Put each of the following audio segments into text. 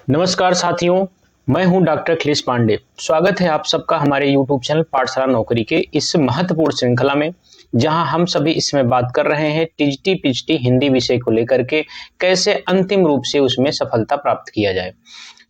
नमस्कार साथियों, मैं हूं डॉक्टर अखिलेश पांडे। स्वागत है आप सबका हमारे YouTube चैनल पाठशाला नौकरी के इस महत्वपूर्ण श्रृंखला में, जहां हम सभी इसमें बात कर रहे हैं टीजीटी पीजीटी हिंदी विषय को लेकर के कैसे अंतिम रूप से उसमें सफलता प्राप्त किया जाए।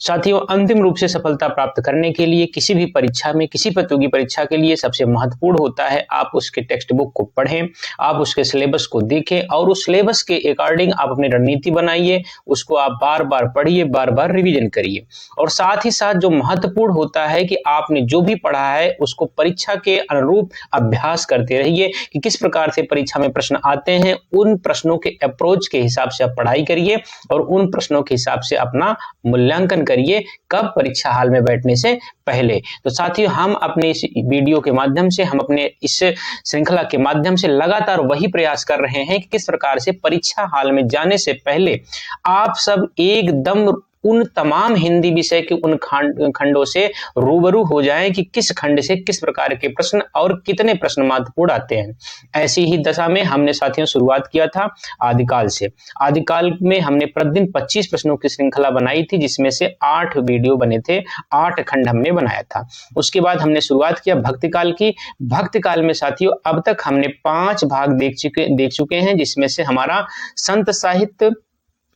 साथियों, अंतिम रूप से सफलता प्राप्त करने के लिए किसी भी परीक्षा में, किसी प्रतियोगी परीक्षा के लिए सबसे महत्वपूर्ण होता है आप उसके टेक्स्ट बुक को पढ़ें, आप उसके सिलेबस को देखें और उस सिलेबस के अकॉर्डिंग आप अपनी रणनीति बनाइए, उसको आप बार बार पढ़िए, बार बार रिवीजन करिए। और साथ ही साथ जो महत्वपूर्ण होता है कि आपने जो भी पढ़ा है उसको परीक्षा के अनुरूप अभ्यास करते रहिए कि किस प्रकार से परीक्षा में प्रश्न आते हैं, उन प्रश्नों के अप्रोच के हिसाब से आप पढ़ाई करिए और उन प्रश्नों के हिसाब से अपना मूल्यांकन करिए कब परीक्षा हाल में बैठने से पहले। तो साथियों, हम अपने इस वीडियो के माध्यम से, हम अपने इस श्रृंखला के माध्यम से लगातार वही प्रयास कर रहे हैं कि किस प्रकार से परीक्षा हाल में जाने से पहले आप सब एकदम उन तमाम हिंदी विषय के उन खंडों से रूबरू हो जाएं कि किस खंड से किस प्रकार के प्रश्न और कितने प्रश्न महत्वपूर्ण आते हैं। ऐसी ही दशा में हमने साथियों शुरुआत किया था आदिकाल से। आदिकाल में हमने प्रतिदिन 25 प्रश्नों की श्रृंखला बनाई थी, जिसमें से 8 वीडियो बने थे, 8 खंड हमने बनाया था। उसके बाद हमने शुरुआत किया भक्तिकाल की। भक्तिकाल में साथियों अब तक हमने 5 भाग देख चुके हैं, जिसमें से हमारा संत साहित्य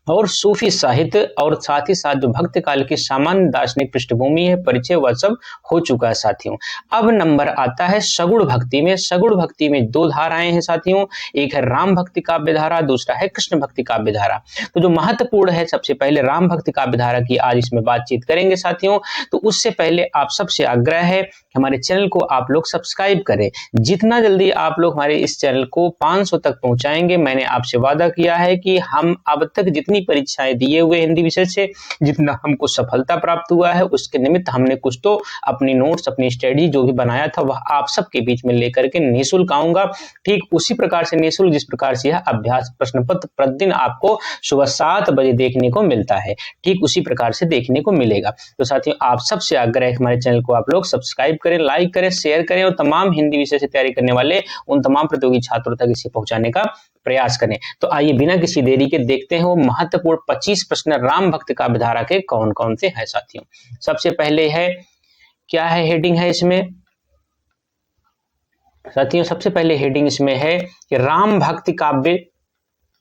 और सूफी साहित्य और साथ ही साथ जो भक्ति काल की सामान्य दार्शनिक पृष्ठभूमि है, परिचय, वह सब हो चुका है साथियों। अब नंबर आता है सगुण भक्ति में। सगुण भक्ति में 2 धाराएं हैं साथियों, एक है राम भक्ति काव्य धारा, दूसरा है कृष्ण भक्ति काव्य धारा। तो जो महत्वपूर्ण है, सबसे पहले राम भक्ति काव्य धारा की आज इसमें बातचीत करेंगे साथियों। तो उससे पहले आप सबसे आग्रह है हमारे चैनल को आप लोग सब्सक्राइब करें। जितना जल्दी आप लोग हमारे इस चैनल को 500 तक पहुंचाएंगे, मैंने आपसे वादा किया है कि हम अब तक जितनी परीक्षाएं दिए हुए हिंदी विषय से जितना हमको सफलता प्राप्त हुआ है, उसके निमित्त हमने कुछ तो अपनी नोट्स, अपनी स्टडी जो भी बनाया था वह आप सबके बीच में लेकर के निःशुल्क आऊंगा। ठीक उसी प्रकार से निःशुल्क जिस प्रकार से यह अभ्यास प्रश्न पत्र प्रतिदिन आपको सुबह 7 बजे देखने को मिलता है, ठीक उसी प्रकार से देखने को मिलेगा। तो साथियों, आप सबसे आग्रह है हमारे चैनल को आप लोग सब्सक्राइब करें, लाइक करें, शेयर करें और तमाम हिंदी विषय से तैयारी करने वाले उन तमाम प्रतियोगी छात्रों तक इसे पहुंचाने का प्रयास करें। तो आइए बिना किसी देरी के देखते हैं वो महत्वपूर्ण 25 प्रश्न राम भक्त काव्य धारा के कौन कौन से हैं साथियों। सबसे पहले है, क्या है हेडिंग है इसमें साथियों? सबसे पहले हेडिंग इसमें है कि राम भक्ति काव्य।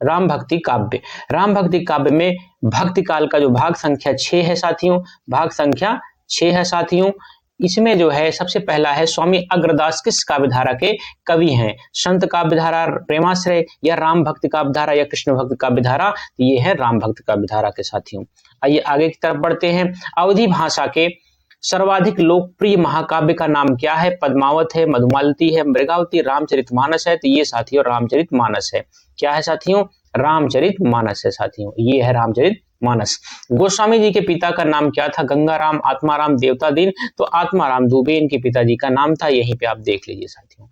राम भक्ति काव्य, राम भक्ति काव्य में भक्ति काल का जो भाग संख्या 6 है साथियों, भाग संख्या 6 है साथियों। इसमें जो है सबसे पहला है स्वामी अग्रदास किस काव्य धारा के कवि हैं? संत काव्य धारा, प्रेमाश्रय या राम भक्ति काव्य धारा या कृष्ण भक्ति काव्य धारा? ये है राम भक्ति काव्य धारा के साथियों। आइए आगे की तरफ बढ़ते हैं। अवधी भाषा के सर्वाधिक लोकप्रिय महाकाव्य का नाम क्या है? पद्मावत है, मधुमालती है, मृगावती, रामचरितमानस है। तो ये साथियों रामचरितमानस है। क्या है साथियों? रामचरितमानस है साथियों, ये है रामचरितमानस। गोस्वामी जी के पिता का नाम क्या था? गंगाराम, आत्माराम, देवतादीन। तो आत्माराम दुबे इनके पिताजी का नाम था, यहीं पे आप देख लीजिए साथियों।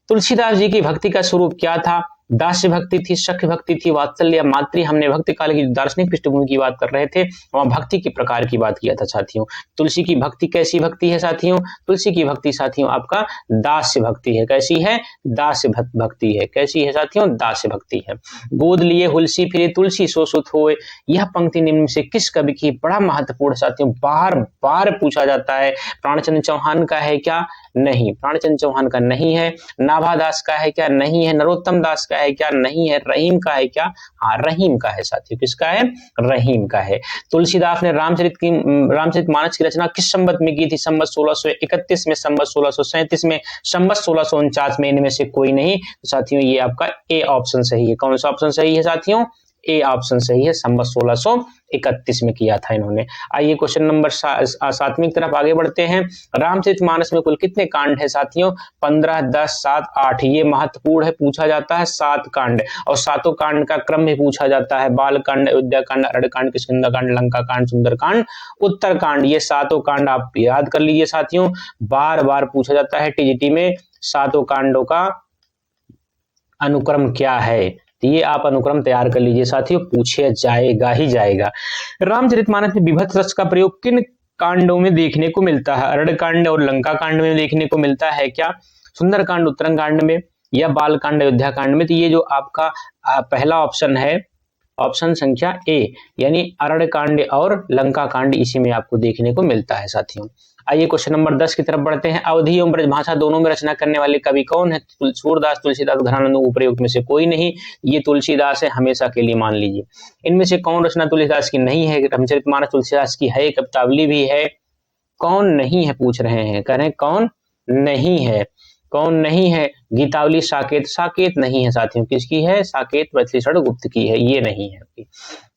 तुलसीदास जी की भक्ति का स्वरूप क्या था? दास्य भक्ति थी, सख्य भक्ति थी, वात्सल्य, मातृ। हमने भक्ति काल की दार्शनिक पृष्ठभूमि की बात कर रहे थे, वहां भक्ति के प्रकार की बात किया था साथियों। तुलसी की भक्ति कैसी भक्ति है साथियों? तुलसी की भक्ति साथियों आपका दास्य भक्ति है। कैसी है? दास्य भक्ति है। कैसी है साथियों? दास्य भक्ति है। गोद लिए हुलसी फिरे तुलसी सो सुत होए, यह पंक्ति निम्न से किस कवि की? बड़ा महत्वपूर्ण साथियों, बार बार पूछा जाता है। प्राणचंद्र चौहान का है क्या? नहीं, प्राणचंद्र चौहान का नहीं है। नाभादास का है क्या? नहीं है। नरोत्तम दास का है क्या? नहीं है। रहीम का है क्या? हाँ, रहीम का है साथियों। किसका है? रहीम का है। तुलसीदास ने रामचरितमानस की रचना किस संवत में की थी? संवत 1631 में, संवत 1637 में, संवत 1649 में। इनमें से कोई नहीं। तो साथियों ये आपका ए ऑप्शन सही है। कौन सा ऑप्शन सही है साथियों? ए ऑप्शन सही है, संवत 1631 में किया था इन्होंने। आइए क्वेश्चन नंबर 7 की तरफ आगे बढ़ते हैं। रामचरितमानस में कुल कितने कांड है साथियों? 15, 10, 7, 8। ये महत्वपूर्ण है, पूछा जाता है 7 कांड, और 7 कांड का क्रम भी पूछा जाता है। बाल कांड, अयोध्या कांड, अरण्य कांड, किष्किंधा कांड, लंका कांड, सुंदर कांड, उत्तर कांड। ये 7 कांड आप याद कर लीजिए साथियों, बार बार पूछा जाता है टीजीटी में। 7 कांडों का अनुक्रम क्या है? तो ये आप अनुक्रम तैयार कर लीजिए साथियों, पूछे जाएगा ही जाएगा। रामचरितमानस में विभक्त रस का प्रयोग किन कांडों में देखने को मिलता है? अरण्य कांड और लंका कांड में देखने को मिलता है क्या? सुंदर कांड उत्तरकांड में या बाल कांड अयोध्या कांड में? तो ये जो आपका पहला ऑप्शन है ऑप्शन संख्या ए यानी अरण्यकांड और लंका कांड इसी में आपको देखने को मिलता है साथियों। आइए क्वेश्चन नंबर 10 की तरफ बढ़ते हैं। अवधी एवं ब्रजभाषा दोनों में रचना करने वाले कवि कौन है? सूरदास, तुलसीदास, घनानंद, उपरोक्त में से कोई नहीं। ये तुलसीदास है, हमेशा के लिए मान लीजिए। इनमें से कौन रचना तुलसीदास की नहीं है? रामचरितमानस तुलसीदास की है, कवितावली भी है। कौन नहीं है पूछ रहे हैं, कह रहे हैं कौन नहीं है। कौन नहीं है? गीतावली, साकेत। साकेत नहीं है साथियों, किसकी है? साकेत वैश्लेषण गुप्त की है, ये नहीं है।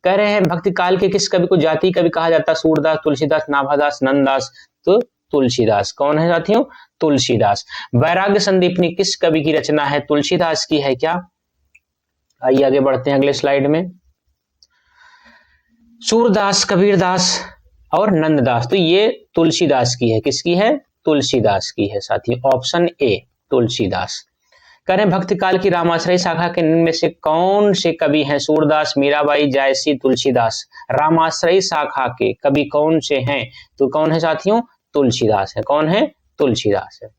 कह रहे हैं भक्ति काल के किस कवि को जाति कवि कहा जाता? सूरदास, तुलसीदास, नाभादास, नंददास। तो तुलसीदास। कौन है साथियों? तुलसीदास। वैराग्य संदीपनी किस कवि की रचना है? तुलसीदास की है क्या? आइए आगे बढ़ते हैं अगले स्लाइड में। सूरदास, कबीरदास और नंददास, तो ये तुलसीदास की है। किसकी है? तुलसीदास की है साथियों, ऑप्शन ए तुलसीदास। करें भक्ति काल की रामाश्रय शाखा के इनमें से कौन से कवि हैं? सूरदास, मीराबाई, जायसी, तुलसीदास। रामाश्रय शाखा के कवि कौन से हैं? तो कौन है साथियों? तुलसीदास है। कौन है? तुलसीदास है।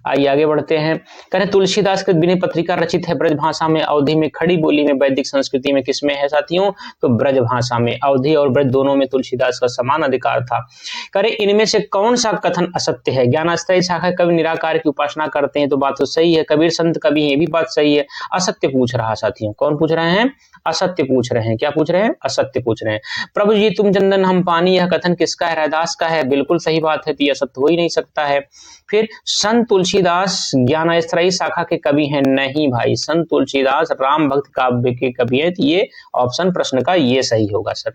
आइए आगे बढ़ते हैं। करें तुलसीदास की विनय पत्रिका रचित है ब्रजभाषा में, अवधी में, खड़ी बोली में, वैदिक संस्कृति में, किसमें है साथियों? तो ब्रजभाषा में। अवधी और ब्रज दोनों में तुलसीदास का समान अधिकार था। करें इनमें से कौन सा कथन असत्य है? ज्ञानाश्रय शाखा कवि निराकार की उपासना करते हैं, तो बात तो सही है। कबीर संत कवि है, ये भी बात सही है। असत्य पूछ रहा साथियों, कौन पूछ रहे हैं? असत्य पूछ रहे हैं। क्या पूछ रहे हैं? असत्य पूछ रहे हैं। प्रभु जी तुम चंदन हम पानी, यह कथन किसका है? रैदास का है। बिल्कुल सही बात है, तो यह सत्य हो ही नहीं सकता है। फिर संत तुलसीदास ज्ञानाश्रयी शाखा के कवि हैं? नहीं भाई, संत तुलसीदास राम भक्त काव्य के कवि हैं, तो ये ऑप्शन प्रश्न का ये सही होगा सर।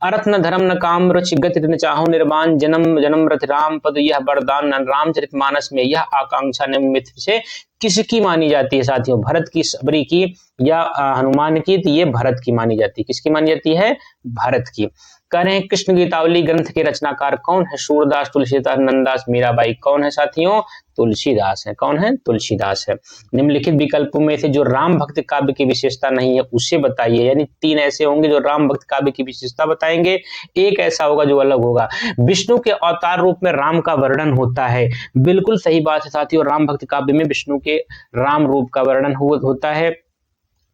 अर्थ न धर्म न काम रुचि गति न चाहो निर्वाण, जन्म जन्म रथ राम पद यह वरदान, रामचरितमानस में यह आकांक्षा निमित्त से किसकी मानी जाती है साथियों? भरत की, सबरी की या हनुमान की? तो ये भरत की मानी जाती है। किसकी मानी जाती है? भरत की। कह रहे हैं कृष्ण गीतावली ग्रंथ के रचनाकार कौन है? सूरदास, तुलसीदास, नंददास, मीराबाई। कौन है साथियों? तुलसीदास है। कौन है? तुलसीदास है। निम्नलिखित विकल्पों में से जो राम भक्त काव्य की विशेषता नहीं है उसे बताइए। यानी 3 ऐसे होंगे जो राम भक्त काव्य की विशेषता बताएंगे, एक ऐसा होगा जो अलग होगा। विष्णु के अवतार रूप में राम का वर्णन होता है। बिल्कुल सही बात है साथियों, राम भक्त काव्य में विष्णु के राम रूप का वर्णन होता है।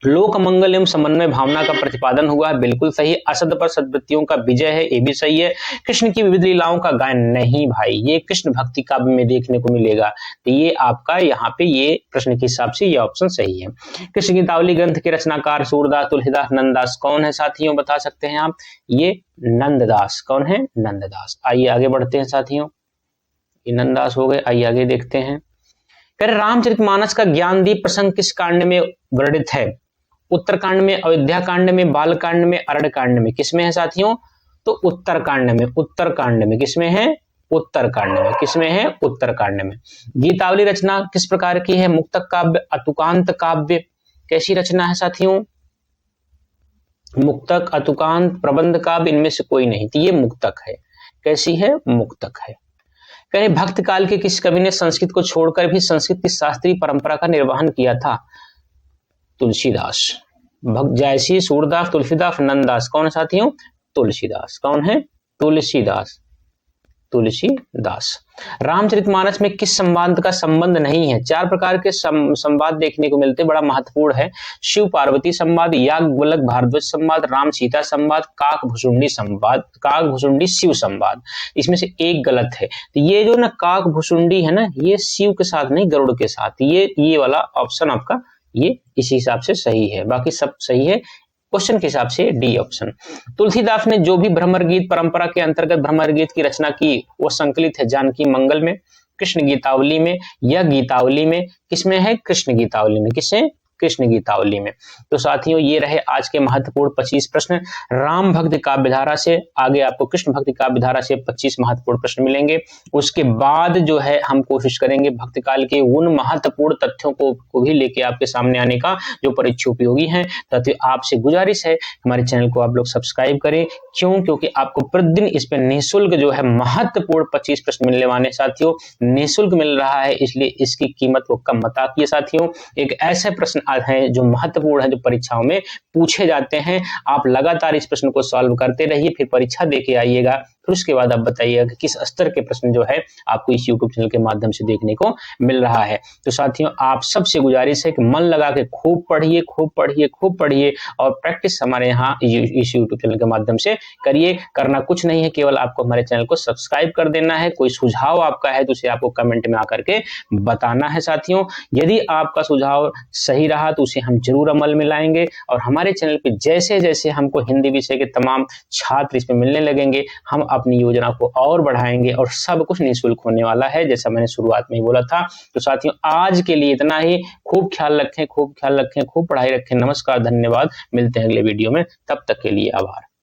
लोक मंगल एवं समन्वय भावना का प्रतिपादन हुआ है। बिल्कुल सही। असद पर सद्वृत्तियों का विजय है, ये भी सही है। कृष्ण की विविध लीलाओं का गायन नहीं भाई, ये कृष्ण भक्ति काव्य में देखने को मिलेगा, तो ये आपका यहाँ पे ये प्रश्न के हिसाब से ये ऑप्शन सही है। कृष्ण गीतावली ग्रंथ के रचनाकार सूरदास, तुलसीदास, नंददास। कौन है साथियों? बता सकते हैं आप? ये नंददास। कौन है? नंददास। आइए आगे बढ़ते हैं साथियों, ये नंददास हो गए। आइए आगे देखते हैं। रामचरितमानस का ज्ञानदीप प्रसंग किस कांड में वर्णित है? उत्तरकांड में, अयोध्या कांड में, बाल कांड में, अरण्यकांड में। किसमें है साथियों? तो उत्तरकांड में। उत्तरकांड में। किसमें है? उत्तरकांड में। किसमें है? उत्तरकांड में। गीतावली रचना किस प्रकार की है? मुक्तक काव्य, अतुकांत काव्य। कैसी रचना है साथियों? मुक्तक, अतुकांत, प्रबंध काव्य, इनमें से कोई नहीं, तो ये मुक्तक है। कैसी है? मुक्तक है। कहें भक्त काल के किस कवि ने संस्कृत को छोड़कर भी संस्कृत की शास्त्रीय परंपरा का निर्वहन किया था? तुलसीदास। जायसी, सूरदास, तुलसीदास, नंददास। कौन है साथियों? तुलसीदास। कौन है? तुलसीदास। तुलसीदास। रामचरितमानस में किस संवाद का संबंध नहीं है? 4 प्रकार के संवाद देखने को मिलते, बड़ा महत्वपूर्ण है। शिव पार्वती संवाद, याज्ञवल्क्य भारद्वाज संवाद, राम सीता संवाद, काक भुसुंडी संवाद, काक भुसुंडी शिव संवाद। इसमें से एक गलत है। तो ये जो ना काक भुसुंडी है ना, ये शिव के साथ नहीं, गरुड़ के साथ। ये वाला ऑप्शन आपका ये इसी हिसाब से सही है, बाकी सब सही है क्वेश्चन के हिसाब से डी ऑप्शन। तुलसीदास ने जो भी भ्रमर गीत परंपरा के अंतर्गत भ्रमर गीत की रचना की वो संकलित है जानकी मंगल में, कृष्ण गीतावली में या गीतावली में। किसमें है? कृष्ण गीतावली में। किससे? कृष्ण गीतावली में। तो साथियों ये रहे आज के महत्वपूर्ण 25 प्रश्न राम भक्ति काव्यधारा से। आगे आपको कृष्ण भक्ति काव्यधारा से 25 महत्वपूर्ण प्रश्न मिलेंगे। उसके बाद जो है हम कोशिश करेंगे भक्ति काल के उन महत्वपूर्ण तथ्यों को भी लेके आपके सामने आने का जो परीक्षा उपयोगी हैं। तो आपसे गुजारिश है हमारे चैनल को आप लोग सब्सक्राइब करें। क्यों? क्योंकि आपको प्रतिदिन इस पर निःशुल्क जो है महत्वपूर्ण 25 प्रश्न मिलने वाले साथियों, निःशुल्क मिल रहा है, इसलिए इसकी कीमत को कम मत आकिए साथियों। एक ऐसे प्रश्न हैं जो महत्वपूर्ण है, जो परीक्षाओं में पूछे जाते हैं। आप लगातार इस प्रश्न को सॉल्व करते रहिए, फिर परीक्षा देके आइएगा फिर उसके बाद आप बताइएगा कि किस स्तर के प्रश्न जो है आपको इस यूट्यूब चैनल के माध्यम से देखने को मिल रहा है। तो साथियों, आप सबसे गुजारिश है कि मन लगा के खूब पढ़िए, खूब पढ़िए, खूब पढ़िए और प्रैक्टिस हमारे यहाँ इस यूट्यूब चैनल के माध्यम से करिए। करना कुछ नहीं है, केवल आपको हमारे चैनल को सब्सक्राइब कर देना है। कोई सुझाव आपका है तो उसे आपको कमेंट में आकर के बताना है। साथियों, यदि आपका सुझाव सही रहा तो उसे हम जरूर अमल में लाएंगे और हमारे चैनल पे जैसे जैसे हमको हिंदी विषय के तमाम छात्र इसमें मिलने लगेंगे, हम अपनी योजना को और बढ़ाएंगे और सब कुछ निःशुल्क होने वाला है, जैसा मैंने शुरुआत में ही बोला था। तो साथियों, आज के लिए इतना ही। खूब ख्याल रखें, खूब ख्याल रखें, खूब पढ़ाई रखें। नमस्कार, धन्यवाद। मिलते हैं अगले वीडियो में, तब तक के लिए आभार।